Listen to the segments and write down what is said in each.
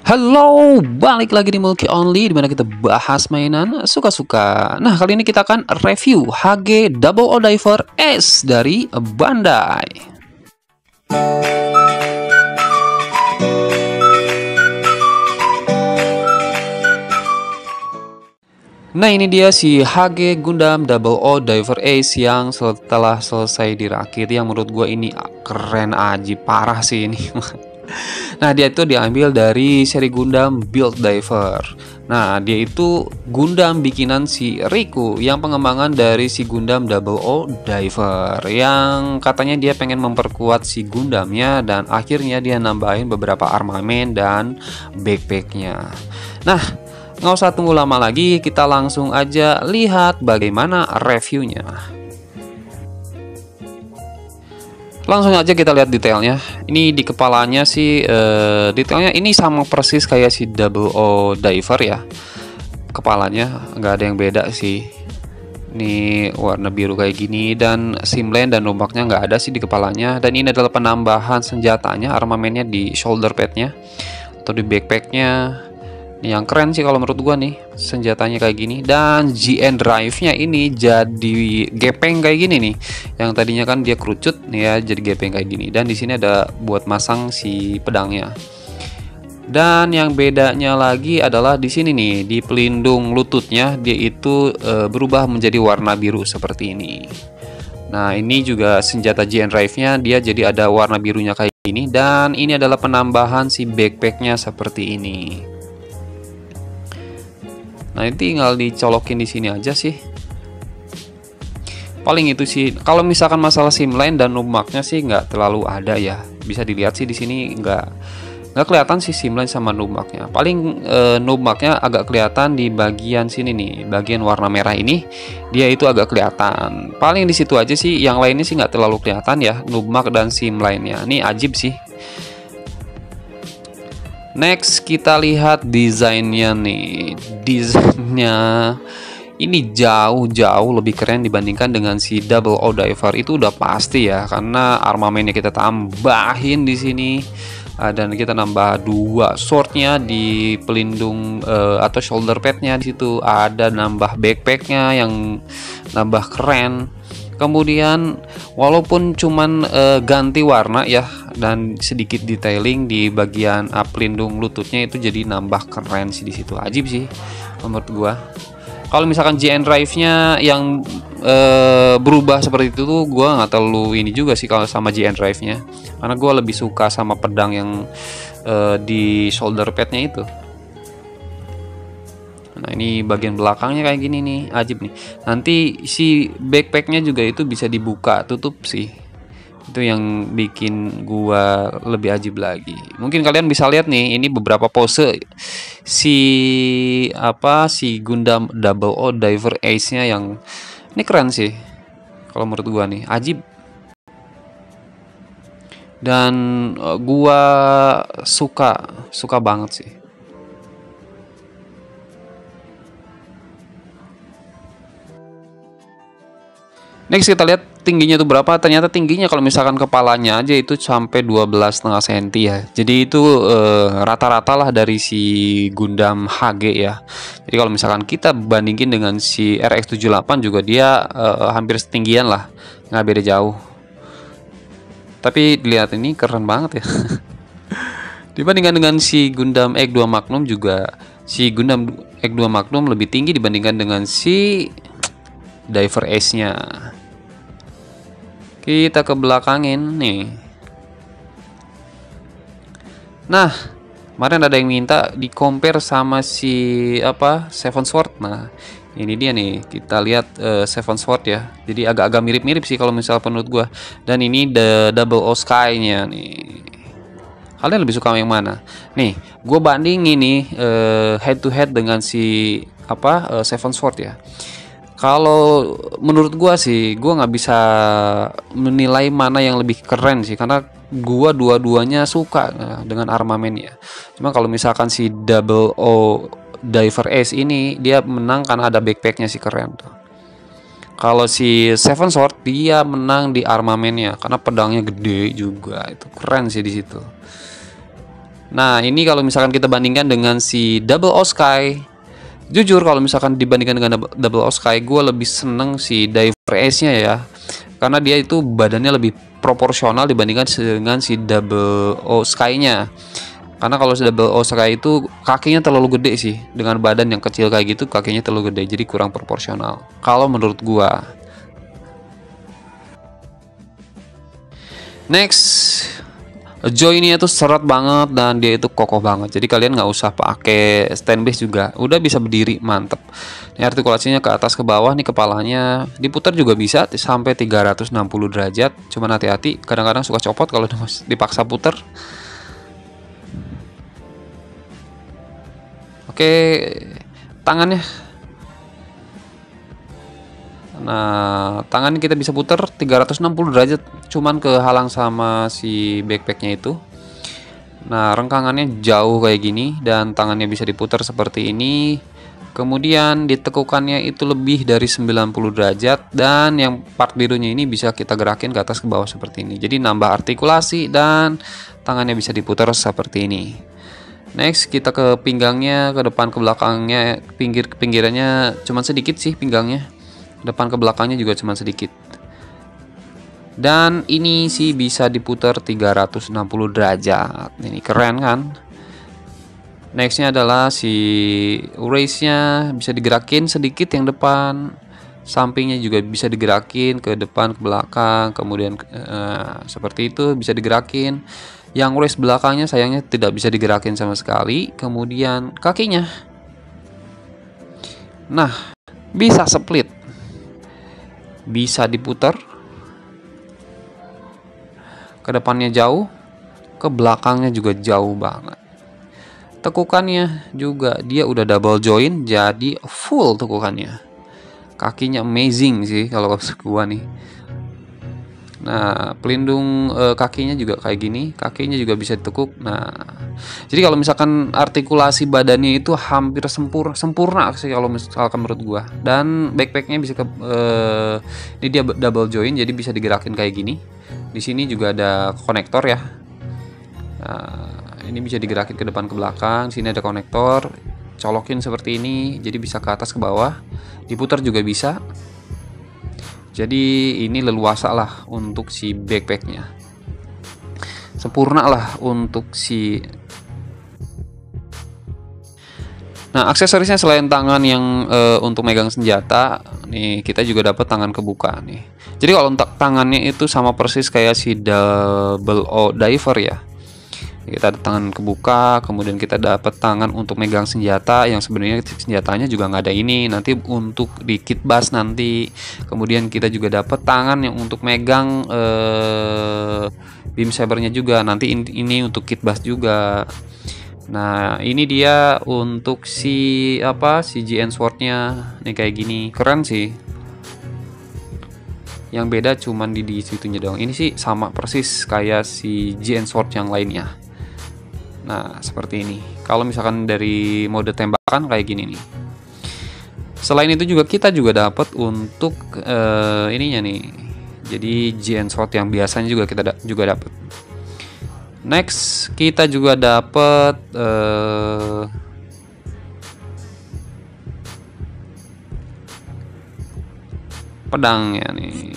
Halo, balik lagi di Mulki Only dimana kita bahas mainan suka-suka. Nah, kali ini kita akan review HG Double O Diver S dari Bandai. Nah, ini dia si HG Gundam Double O Diver Ace yang setelah selesai dirakit, yang menurut gue ini keren aja, parah sih ini. Nah, dia itu diambil dari seri Gundam Build Diver. Nah, dia itu Gundam bikinan si Riku yang pengembangan dari si Gundam Double O Diver, yang katanya dia pengen memperkuat si Gundamnya dan akhirnya dia nambahin beberapa armamen dan backpacknya. Nah, nggak usah tunggu lama lagi, kita langsung aja lihat bagaimana reviewnya. Langsung aja kita lihat detailnya. Ini di kepalanya sih detailnya ini sama persis kayak si Double O Diver ya. Kepalanya nggak ada yang beda sih. Ini warna biru kayak gini dan simlen dan ombaknya nggak ada sih di kepalanya. Dan ini adalah penambahan senjatanya, armamennya di shoulder padnya atau di backpacknya. Yang keren sih kalau menurut gua nih, senjatanya kayak gini, dan GN drive-nya ini jadi gepeng kayak gini nih. Yang tadinya kan dia kerucut nih ya, jadi gepeng kayak gini. Dan di sini ada buat masang si pedangnya. Dan yang bedanya lagi adalah di sini nih, di pelindung lututnya dia itu berubah menjadi warna biru seperti ini. Nah, ini juga senjata GN drive-nya, dia jadi ada warna birunya kayak gini. Dan ini adalah penambahan si backpacknya seperti ini. Nah, ini tinggal dicolokin di sini aja sih. Paling itu sih. Kalau misalkan masalah simline dan numaknya sih nggak terlalu ada ya. Bisa dilihat sih di sini nggak kelihatan sih simline sama numaknya. Paling numaknya agak kelihatan di bagian sini nih, bagian warna merah ini. Dia itu agak kelihatan. Paling di situ aja sih. Yang lainnya sih nggak terlalu kelihatan ya, numak dan simline-nya. Ini ajib sih. Next kita lihat desainnya nih. Desainnya ini jauh-jauh lebih keren dibandingkan dengan si Double O Diver. Itu udah pasti ya, karena armamennya kita tambahin di sini. Dan kita nambah dua swordnya di pelindung atau shoulder padnya. Di situ ada nambah backpacknya yang nambah keren. Kemudian walaupun cuman ganti warna ya dan sedikit detailing di bagian pelindung lututnya, itu jadi nambah keren sih di situ. Ajib sih menurut gua. Kalau misalkan GN drive-nya yang berubah seperti itu tuh gua nggak terlalu ini juga sih kalau sama GN drive-nya, karena gua lebih suka sama pedang yang di shoulder pad-nya itu. Nah, ini bagian belakangnya kayak gini nih, ajib nih. Nanti si backpacknya juga itu bisa dibuka tutup sih. Itu yang bikin gua lebih ajib lagi. Mungkin kalian bisa lihat nih, ini beberapa pose si Gundam Double O Diver Ace-nya yang ini keren sih. Kalau menurut gua nih, ajib. Dan gua suka banget sih. Next kita lihat tingginya itu berapa. Ternyata tingginya kalau misalkan kepalanya aja itu sampai 12,5 cm ya. Jadi itu rata-rata lah dari si Gundam HG ya. Jadi kalau misalkan kita bandingin dengan si RX-78 juga dia hampir setinggian lah, nggak beda jauh. Tapi dilihat ini keren banget ya. Dibandingkan dengan si Gundam X2 Magnum juga, si Gundam X2 Magnum lebih tinggi dibandingkan dengan si Diver Ace-nya. Kita ke belakangin nih. Nah, kemarin ada yang minta di compare sama si Seven Sword. Nah, ini dia nih. Kita lihat Seven Sword ya. Jadi agak-agak mirip-mirip sih kalau misal menurut gua. Dan ini the Double O Sky-nya nih. Kalian lebih suka yang mana? Nih, gue banding ini head to head dengan si Seven Sword ya. Kalau menurut gua sih, gua nggak bisa menilai mana yang lebih keren sih, karena gua dua-duanya suka dengan armamennya. Cuma kalau misalkan si Double O Diver Ace ini dia menang karena ada backpacknya sih, keren tuh. Kalau si Seven Sword dia menang di armamennya karena pedangnya gede juga, itu keren sih di situ. Nah, ini kalau misalkan kita bandingkan dengan si Double O Sky, jujur kalau misalkan dibandingkan dengan Double O Sky, gue lebih seneng si Diver Ace-nya ya, karena dia itu badannya lebih proporsional dibandingkan dengan si Double O Sky-nya. Karena kalau si Double O Sky itu kakinya terlalu gede sih, dengan badan yang kecil kayak gitu kakinya terlalu gede, jadi kurang proporsional kalau menurut gua. Next, joinnya itu seret banget dan dia itu kokoh banget, jadi kalian nggak usah pakai stand base juga, udah bisa berdiri mantep. Ini artikulasinya ke atas ke bawah nih, kepalanya diputar juga bisa sampai 360 derajat. Cuman hati-hati, kadang-kadang suka copot kalau dipaksa puter. Oke, tangannya. Nah, tangan kita bisa putar 360 derajat, cuman kehalang sama si backpacknya itu. Nah, rengkangannya jauh kayak gini dan tangannya bisa diputar seperti ini. Kemudian ditekukannya itu lebih dari 90 derajat, dan yang part birunya ini bisa kita gerakin ke atas ke bawah seperti ini. Jadi nambah artikulasi dan tangannya bisa diputar seperti ini. Next, kita ke pinggangnya, ke depan ke belakangnya, pinggirannya cuman sedikit sih pinggangnya. Depan ke belakangnya juga cuman sedikit. Dan ini sih bisa diputar 360 derajat. Ini keren kan? Nextnya adalah si race-nya bisa digerakin sedikit yang depan, sampingnya juga bisa digerakin ke depan ke belakang, kemudian seperti itu bisa digerakin. Yang race belakangnya sayangnya tidak bisa digerakin sama sekali. Kemudian kakinya, nah bisa split, bisa diputar ke depannya jauh, ke belakangnya juga jauh banget. Tekukannya juga dia udah double join, jadi full tekukannya. Kakinya amazing sih kalau gua nih. Nah, pelindung kakinya juga kayak gini, kakinya juga bisa ditekuk. Nah, jadi kalau misalkan artikulasi badannya itu hampir sempurna sih kalau misalkan menurut gua. Dan backpacknya bisa ini dia double join, jadi bisa digerakin kayak gini. Di sini juga ada konektor ya. Nah, ini bisa digerakin ke depan ke belakang. Sini ada konektor, colokin seperti ini, jadi bisa ke atas ke bawah, diputar juga bisa. Jadi ini leluasa lah untuk si backpacknya, sempurna lah untuk si. Nah, aksesorisnya selain tangan yang untuk megang senjata, nih kita juga dapat tangan kebuka nih. Jadi kalau untuk tangannya itu sama persis kayak si Double O Diver ya. Kita ada tangan kebuka, kemudian kita dapat tangan untuk megang senjata, yang sebenarnya senjatanya juga nggak ada ini, nanti untuk di kit bass nanti. Kemudian kita juga dapat tangan yang untuk megang beam sabernya juga, nanti ini untuk kit bass juga. Nah, ini dia untuk si GN swordnya nih, kayak gini keren sih. Yang beda cuman di situnya doang. Ini sih sama persis kayak si GN sword yang lainnya. Nah, seperti ini. Kalau misalkan dari mode tembakan kayak gini nih. Selain itu juga kita juga dapat untuk ininya nih. Jadi GN sword yang biasanya juga kita juga dapat. Next, kita juga dapat pedangnya nih.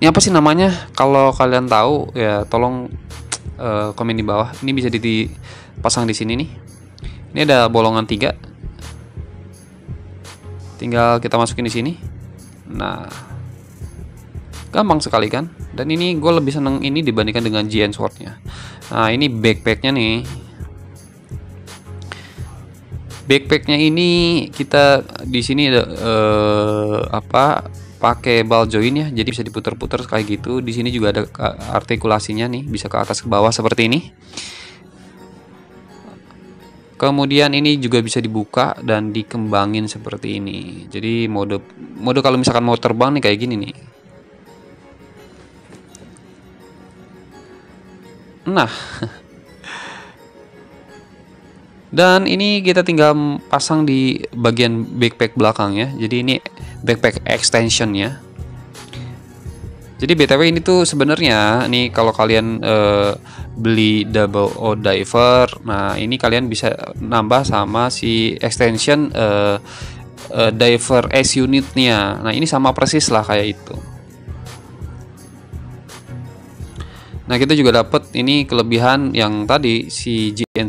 Ini apa sih namanya? Kalau kalian tahu ya tolong komen di bawah. Ini bisa dipasang di sini nih. Ini ada bolongan 3. Tinggal kita masukin di sini. Nah, gampang sekali kan? Dan ini gue lebih seneng ini dibandingkan dengan GN swordnya. Nah, ini backpacknya nih. Backpacknya ini kita di sini ada pakai ball join ya, jadi bisa diputar-putar kayak gitu. Di sini juga ada artikulasinya nih, bisa ke atas ke bawah seperti ini. Kemudian ini juga bisa dibuka dan dikembangin seperti ini. Jadi mode kalau misalkan mau terbang nih kayak gini nih. Nah, dan ini kita tinggal pasang di bagian backpack belakangnya. Jadi ini backpack extensionnya. Jadi BTW ini tuh sebenarnya nih kalau kalian beli Double O Diver. Nah, ini kalian bisa nambah sama si extension Diver S unitnya. Nah, ini sama persis lah kayak itu. Nah, kita juga dapat ini kelebihan yang tadi si GN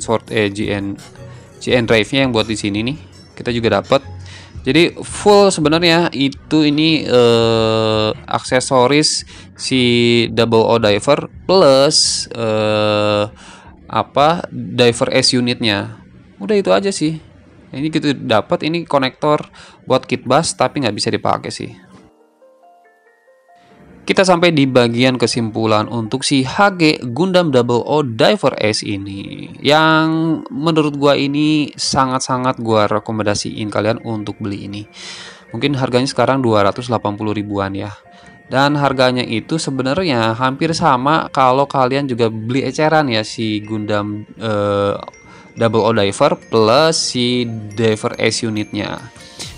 drive-nya yang buat di sini nih. Kita juga dapat. Jadi full sebenarnya itu ini aksesoris si Double O Diver plus Diver S unitnya. Udah itu aja sih. Ini kita dapat ini konektor buat kit bass tapi nggak bisa dipakai sih. Kita sampai di bagian kesimpulan untuk si HG Gundam Double O Diver S ini, yang menurut gua ini sangat-sangat gua rekomendasiin kalian untuk beli ini. Mungkin harganya sekarang 280 ribuan ya. Dan harganya itu sebenarnya hampir sama kalau kalian juga beli eceran ya, si Gundam Double O Diver plus si Diver S unitnya.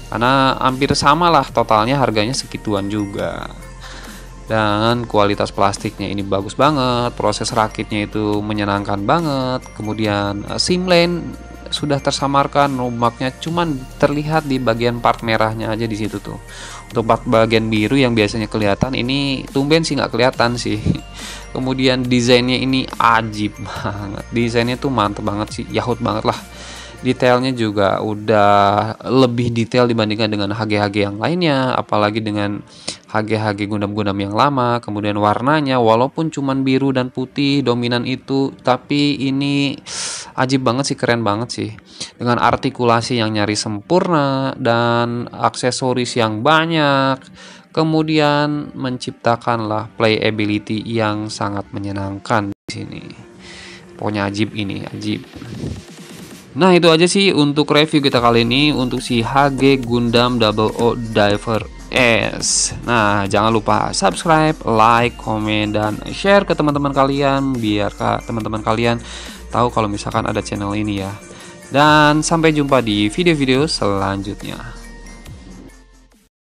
Karena hampir sama lah totalnya, harganya segituan juga. Dan kualitas plastiknya ini bagus banget, proses rakitnya itu menyenangkan banget. Kemudian sim lane sudah tersamarkan, lumaknya cuman terlihat di bagian part merahnya aja di situ tuh. Untuk part bagian biru yang biasanya kelihatan ini tumben sih nggak kelihatan sih. Kemudian desainnya ini ajib banget, desainnya tuh mantep banget sih, yahut banget lah. Detailnya juga udah lebih detail dibandingkan dengan HG-HG yang lainnya, apalagi dengan HG-HG Gundam-Gundam yang lama. Kemudian warnanya walaupun cuman biru dan putih dominan itu, tapi ini ajib banget sih, keren banget sih. Dengan artikulasi yang nyaris sempurna dan aksesoris yang banyak, kemudian menciptakanlah playability yang sangat menyenangkan di sini. Pokoknya ajib ini, ajib. Nah, itu aja sih untuk review kita kali ini untuk si HG Gundam Double O Diver S. Nah, jangan lupa subscribe, like, komen, dan share ke teman-teman kalian biar teman-teman kalian tahu kalau misalkan ada channel ini ya. Dan sampai jumpa di video-video selanjutnya.